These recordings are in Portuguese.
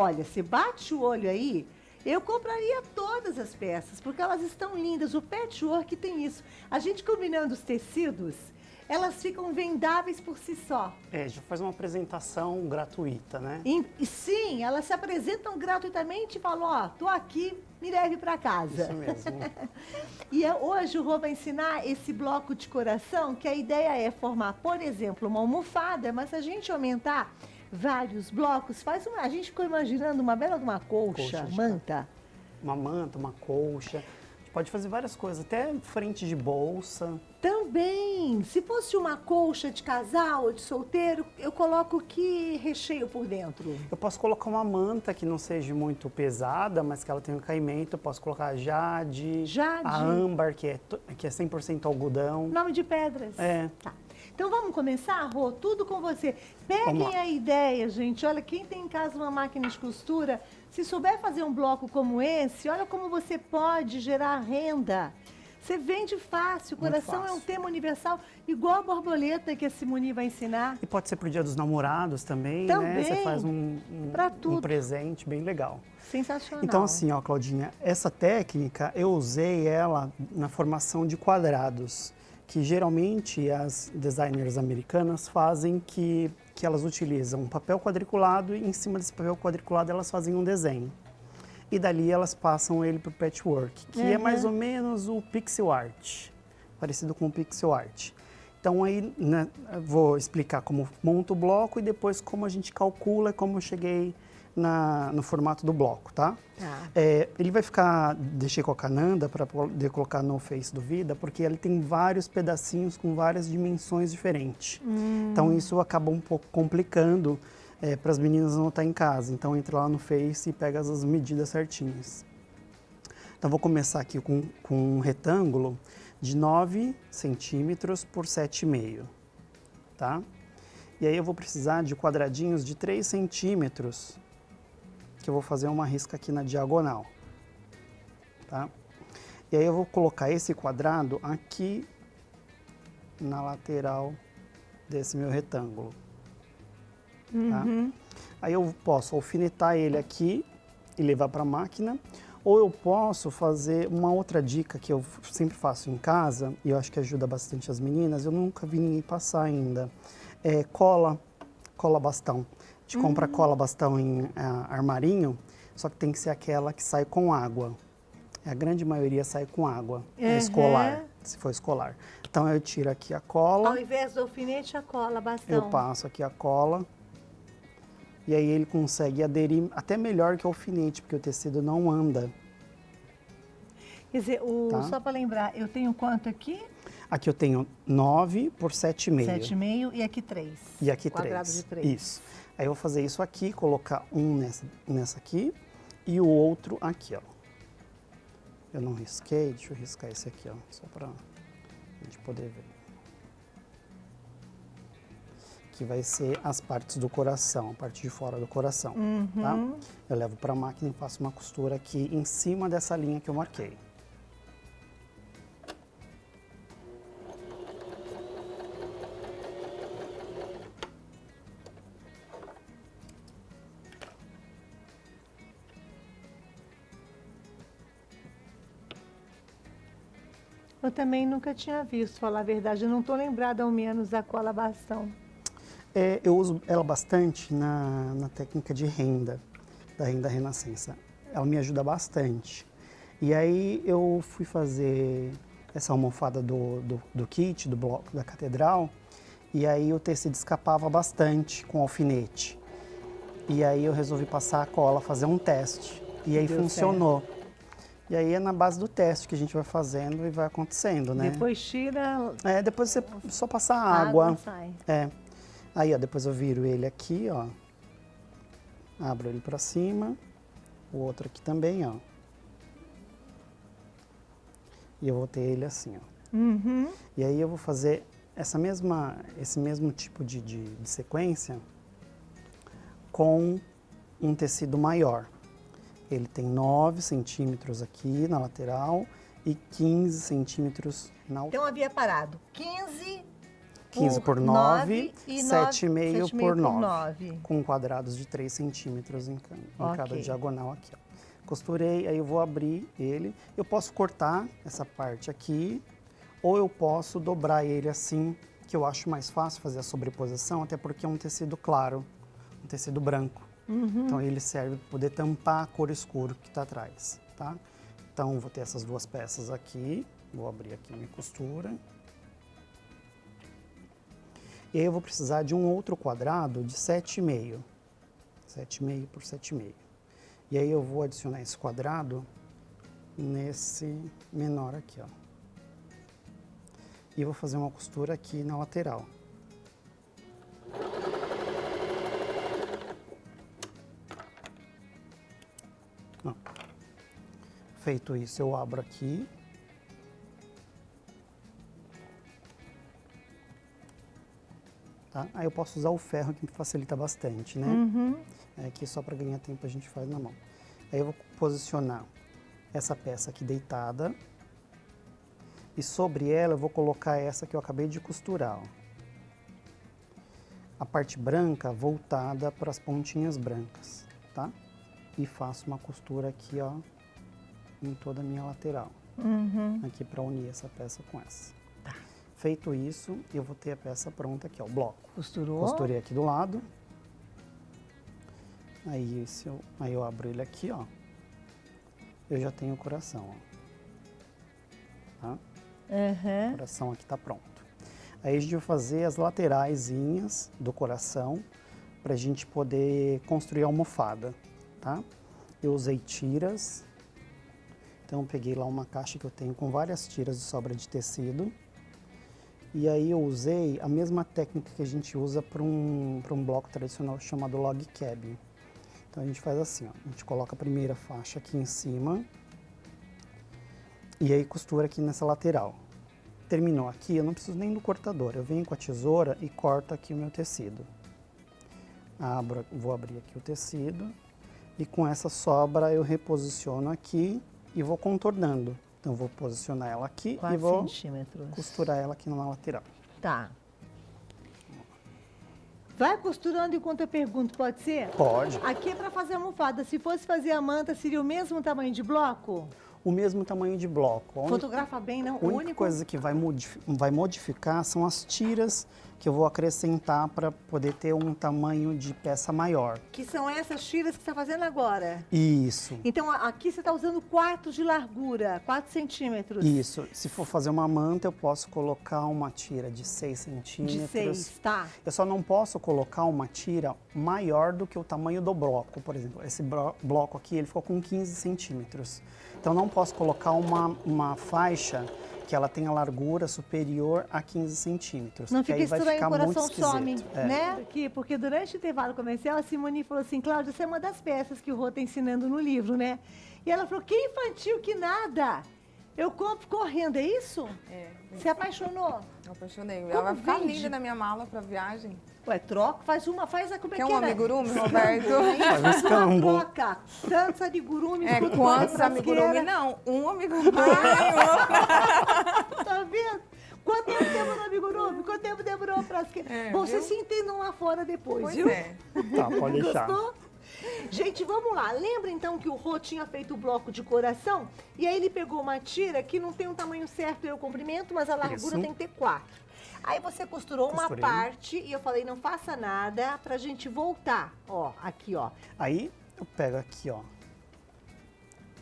Olha, se bate o olho aí, eu compraria todas as peças, porque elas estão lindas. O patchwork tem isso. A gente combinando os tecidos, elas ficam vendáveis por si só. Já faz uma apresentação gratuita, né? E sim, elas se apresentam gratuitamente e falam, ó, tô aqui, me leve para casa. Isso mesmo. Hoje o Rô vai ensinar esse bloco de coração, que a ideia é formar, por exemplo, uma almofada, mas se a gente aumentar vários blocos, a gente ficou imaginando uma bela de uma colcha, manta. Uma manta, uma colcha. A gente pode fazer várias coisas, até frente de bolsa. Também, se fosse uma colcha de casal ou de solteiro, eu coloco que recheio por dentro? Eu posso colocar uma manta que não seja muito pesada, mas que ela tenha um caimento. Eu posso colocar jade, a âmbar, que é 100% algodão. Nome de pedras. Tá. Então vamos começar, Rô? Tudo com você. Peguem a ideia, gente. Olha, quem tem em casa uma máquina de costura, se souber fazer um bloco como esse, olha como você pode gerar renda. Você vende fácil, o coração é um tema universal, igual a borboleta que a Simone vai ensinar. E pode ser pro Dia dos Namorados também, né? Você faz um presente bem legal. Sensacional. Então assim, ó, Claudinha, essa técnica eu usei ela na formação de quadrados, que geralmente as designers americanas fazem que elas utilizam um papel quadriculado e em cima desse papel quadriculado elas fazem um desenho. E dali elas passam ele para o patchwork, que é mais ou menos o pixel art, parecido com o pixel art. Então aí, né, vou explicar como monta o bloco e depois como a gente calcula como eu cheguei no formato do bloco, tá? Ele vai ficar, deixei com a Cananda para poder colocar no Face do Vida, porque ele tem vários pedacinhos com várias dimensões diferentes. Então isso acaba um pouco complicando para as meninas não estar em casa. Então entra lá no Face e pega as medidas certinhas. Então vou começar aqui com um retângulo de 9 centímetros por 7,5, tá? E aí eu vou precisar de quadradinhos de 3 centímetros, que eu vou fazer uma risca aqui na diagonal, tá? E aí eu vou colocar esse quadrado aqui na lateral desse meu retângulo, tá? Aí eu posso alfinetar ele aqui e levar para a máquina, ou eu posso fazer uma outra dica que eu sempre faço em casa, e eu acho que ajuda bastante as meninas, eu nunca vi ninguém passar ainda, cola bastão. A gente compra cola bastão em armarinho, só que tem que ser aquela que sai com água. A grande maioria sai com água, escolar, se for escolar. Então eu tiro aqui a cola. Ao invés do alfinete, a cola bastão. Eu passo aqui a cola. E aí ele consegue aderir até melhor que o alfinete, porque o tecido não anda. Quer dizer, só para lembrar, eu tenho quanto aqui? Aqui eu tenho 9 por 7,5. 7,5 e aqui 3. E aqui 3. Quadrado de 3. Isso. Aí eu vou fazer isso aqui, colocar um nessa aqui e o outro aqui, ó. Eu não risquei, deixa eu riscar esse aqui, ó, só para a gente poder ver. Que vai ser as partes do coração, a parte de fora do coração, tá? Eu levo para a máquina e faço uma costura aqui em cima dessa linha que eu marquei. Eu também nunca tinha visto, falar a verdade. Eu não estou lembrada, ao menos, da cola bastão. Eu uso ela bastante na técnica de renda, da renda renascença. Ela me ajuda bastante. E aí eu fui fazer essa almofada do kit, do bloco da catedral, e aí o tecido escapava bastante com alfinete. E aí eu resolvi passar a cola, fazer um teste. E aí funcionou. E aí é na base do teste que a gente vai fazendo e vai acontecendo, né? Depois tira... depois você só passar água. A água sai. Aí, ó, depois eu viro ele aqui, ó. Abro ele pra cima. O outro aqui também, ó. E eu vou ter ele assim, ó. E aí eu vou fazer esse mesmo tipo de sequência com um tecido maior. Ele tem 9 centímetros aqui na lateral e 15 centímetros na altura. Então havia parado 15 15 por 9, e 7,5 por 9. 9. Com quadrados de 3 centímetros em cada Ok. diagonal aqui, ó. Costurei, aí eu vou abrir ele. Eu posso cortar essa parte aqui, ou eu posso dobrar ele assim, que eu acho mais fácil fazer a sobreposição, até porque é um tecido claro, um tecido branco. Então ele serve para poder tampar a cor escura que está atrás, tá? Então vou ter essas duas peças aqui, vou abrir aqui minha costura. E aí eu vou precisar de um outro quadrado de 7,5. 7,5 por 7,5. E aí eu vou adicionar esse quadrado nesse menor aqui, ó. E vou fazer uma costura aqui na lateral. Ó. Feito isso, eu abro aqui. Tá? Aí eu posso usar o ferro que me facilita bastante, né? Aqui só para ganhar tempo a gente faz na mão. Aí eu vou posicionar essa peça aqui deitada. E sobre ela eu vou colocar essa que eu acabei de costurar, ó. A parte branca voltada para as pontinhas brancas, tá? E faço uma costura aqui, ó, em toda a minha lateral. Aqui para unir essa peça com essa. Tá. Feito isso, eu vou ter a peça pronta aqui, ó, o bloco. Costurou? Costurei aqui do lado. Aí eu abro ele aqui, ó. Eu já tenho o coração, ó. Tá? O coração aqui tá pronto. Aí a gente vai fazer as lateraisinhas do coração pra gente poder construir a almofada, tá? Eu usei tiras. Então eu peguei lá uma caixa que eu tenho com várias tiras de sobra de tecido. E aí eu usei a mesma técnica que a gente usa para um bloco tradicional chamado log cabin. Então a gente faz assim, ó, a gente coloca a primeira faixa aqui em cima e aí costura aqui nessa lateral. Terminou aqui, eu não preciso nem do cortador, eu venho com a tesoura e corto aqui o meu tecido. Vou abrir aqui o tecido e com essa sobra eu reposiciono aqui e vou contornando. Então, eu vou posicionar ela aqui 4 e vou centímetros. costurar ela aqui na lateral. Tá. Vai costurando enquanto eu pergunto, pode ser? Pode. Aqui é para fazer a almofada. Se fosse fazer a manta, seria o mesmo tamanho de bloco? O mesmo tamanho de bloco. Fotografa bem, não? A única coisa que vai modificar são as tiras que eu vou acrescentar para poder ter um tamanho de peça maior. Que são essas tiras que você está fazendo agora? Isso. Então, aqui você está usando 4 de largura, 4 centímetros. Isso. Se for fazer uma manta, eu posso colocar uma tira de 6 centímetros. De 6, tá. Eu só não posso colocar uma tira maior do que o tamanho do bloco, por exemplo. Esse bloco aqui, ele ficou com 15 centímetros. Então, não posso colocar uma faixa que ela tenha largura superior a 15 centímetros. Não fica aí vai estranho, ficar o coração muito some, esquisito. né? Aqui, porque durante o intervalo comercial, a Simone falou assim, Cláudia, essa é uma das peças que o Rô está ensinando no livro, né? E ela falou, que infantil, que nada! Eu compro correndo, é isso? É. Se apaixonou? Eu apaixonei. Como Ela vai ficar vende? linda na minha mala pra viagem. Ué, troca, faz como é Quer que um era? amigurumi, Roberto? Faz um escambo. Troca, tantos amigurumis. É, quanto quantos frasqueira. amigurumi? Não, um amigurumi. Tá vendo? Quanto tempo demorou o amigurumi? Quanto tempo demorou a frasqueira? É, Bom, viu? vocês se entendam lá fora depois, Pois viu? é. Tá, pode deixar. Gostou? Gente, vamos lá. Lembra então que o Rô tinha feito o bloco de coração? E aí ele pegou uma tira que não tem um tamanho certo e o comprimento, mas a largura Isso. tem que ter 4. Aí você costurou uma Costurei. parte e eu falei, não faça nada pra gente voltar. Ó, aqui, ó. Aí eu pego aqui, ó,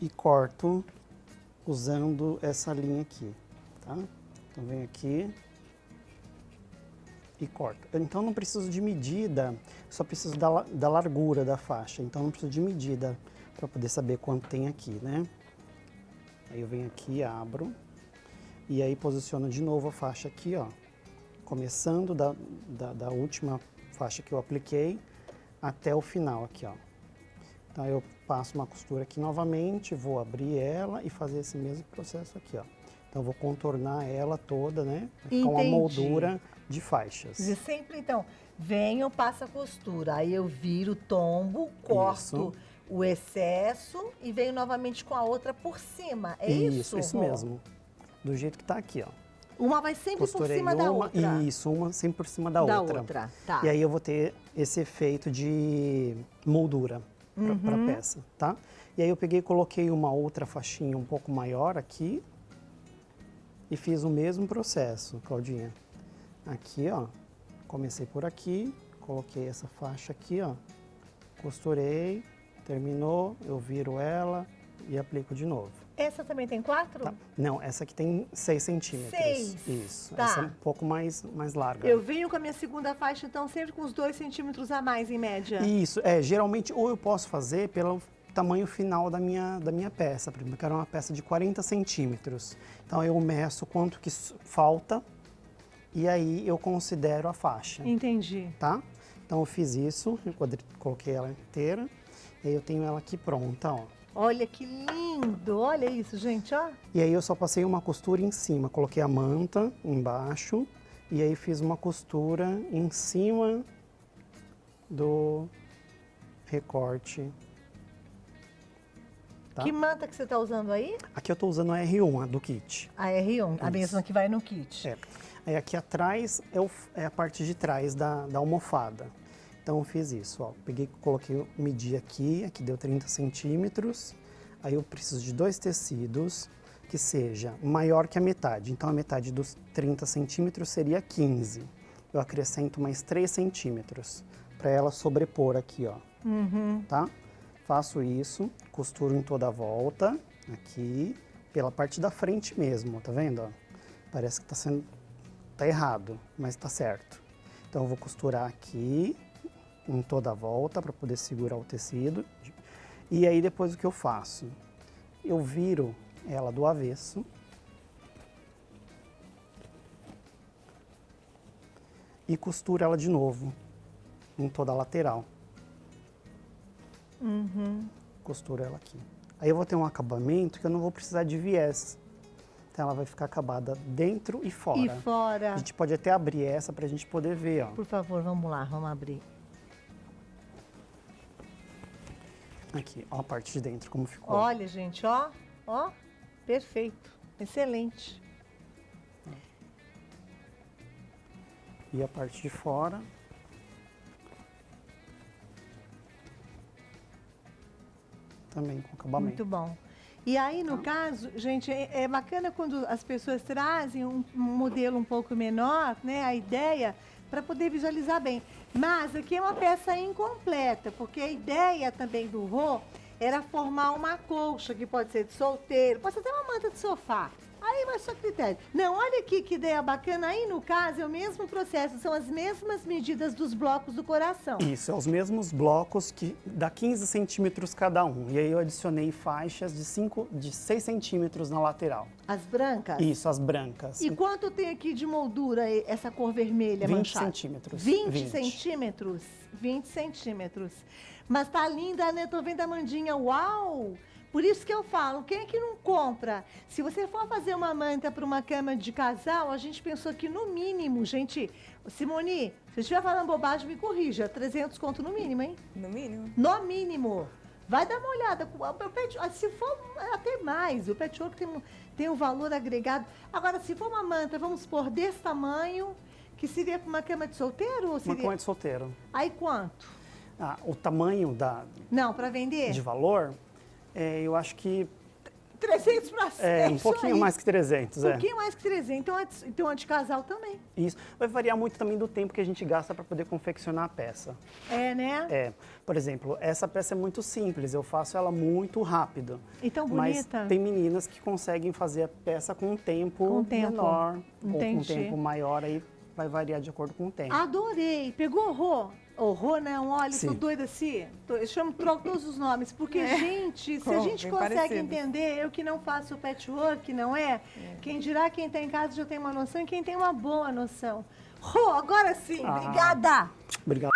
e corto usando essa linha aqui, tá? Então venho aqui e corto. Então não preciso de medida, só preciso da largura da faixa. Então não preciso de medida para poder saber quanto tem aqui, né? Aí eu venho aqui, abro e aí posiciono de novo a faixa aqui, ó. Começando da última faixa que eu apliquei até o final aqui, ó. Então eu passo uma costura aqui novamente, vou abrir ela e fazer esse mesmo processo aqui, ó. Então eu vou contornar ela toda, né? Vai ficar uma Entendi. moldura de faixas. E sempre então, venho, passa a costura. Aí eu viro, tombo, corto Isso. o excesso e venho novamente com a outra por cima. É isso? Isso Rô? mesmo. Do jeito que tá aqui, ó. Uma vai sempre por Costurei cima da uma, outra. isso, uma sempre por cima da outra. Tá. E aí eu vou ter esse efeito de moldura para a peça, tá? E aí eu peguei e coloquei uma outra faixinha um pouco maior aqui e fiz o mesmo processo, Claudinha. Aqui, ó, comecei por aqui, coloquei essa faixa aqui, ó, costurei, terminou, eu viro ela e aplico de novo. Essa também tem 4? Tá. Não, essa aqui tem 6 centímetros. 6. Isso. Tá. Essa é um pouco mais larga. Eu venho com a minha segunda faixa, então, sempre com uns 2 centímetros a mais, em média. Isso, geralmente, ou eu posso fazer pelo tamanho final da minha peça. Por exemplo, eu quero uma peça de 40 centímetros. Então, eu meço quanto que falta e aí eu considero a faixa. Entendi. Tá? Então, eu fiz isso, eu coloquei ela inteira e aí eu tenho ela aqui pronta, ó. Olha que lindo, olha isso, gente, ó. E aí eu só passei uma costura em cima, coloquei a manta embaixo e aí fiz uma costura em cima do recorte. Tá? Que manta que você está usando aí? Aqui eu tô usando a R1, a do kit. A R1, a Isso. mesma que vai no kit. É. Aí aqui atrás é a parte de trás da almofada. Então eu fiz isso, ó. Peguei, coloquei, medi aqui deu 30 centímetros. Aí eu preciso de 2 tecidos que seja maior que a metade. Então a metade dos 30 centímetros seria 15. Eu acrescento mais 3 centímetros para ela sobrepor aqui, ó. Tá? Faço isso, costuro em toda a volta, aqui, pela parte da frente mesmo, tá vendo? Ó? Parece que tá errado, mas tá certo. Então eu vou costurar aqui, em toda a volta, para poder segurar o tecido. E aí depois o que eu faço? Eu viro ela do avesso. E costuro ela de novo, em toda a lateral. Costuro ela aqui. Aí eu vou ter um acabamento que eu não vou precisar de viés. Então ela vai ficar acabada dentro e fora. E fora. A gente pode até abrir essa pra gente poder ver, ó. Por favor, vamos lá, vamos abrir. Aqui, ó a parte de dentro como ficou. Olha, gente, ó, ó, perfeito, excelente. E a parte de fora. Também com acabamento. Muito bom. E aí, no caso, gente, é bacana quando as pessoas trazem um modelo um pouco menor, né, a ideia, para poder visualizar bem. Mas aqui é uma peça incompleta, porque a ideia também do Rô era formar uma colcha, que pode ser de solteiro, pode ser até uma manta de sofá. Aí vai só critério. Não, olha aqui que ideia bacana. Aí, no caso, é o mesmo processo, são as mesmas medidas dos blocos do coração. Isso, é os mesmos blocos que dá 15 centímetros cada um. E aí eu adicionei faixas de 6 centímetros na lateral. As brancas? Isso, as brancas. E quanto tem aqui de moldura essa cor vermelha 20 manchada? centímetros. 20 centímetros? 20 centímetros. Mas tá linda, né? Tô vendo a Mandinha. Uau! Por isso que eu falo, quem é que não compra? Se você for fazer uma manta para uma cama de casal, a gente pensou que no mínimo, gente... Simone, se eu estiver falando bobagem, me corrija. 300 conto no mínimo, hein? No mínimo. No mínimo. Vai dar uma olhada. Se for até mais, o patchwork tem um valor agregado. Agora, se for uma manta, vamos supor, desse tamanho, que seria para uma cama de solteiro? Ou seria... Uma cama de solteiro. Aí quanto? O tamanho Não, para vender? de valor, eu acho que 300 para cima. um pouquinho mais que 300. Um pouquinho mais que 300. Então, a de casal também. Isso. Vai variar muito também do tempo que a gente gasta para poder confeccionar a peça. É, né? Por exemplo, essa peça é muito simples, eu faço ela muito rápido. E tão Mas bonita. tem meninas que conseguem fazer a peça com um tempo menor ou com um Entendi. tempo maior, aí vai variar de acordo com o tempo. Adorei. Pegou o Rô? O Rô não, olha, Sim. tô doida assim. Eu troco todos os nomes, porque, gente, se a gente bem consegue parecido. entender, eu que não faço patchwork, não é? Quem dirá quem está em casa já tem uma noção e quem tem uma boa noção. Rô, agora sim, obrigada! Obrigado.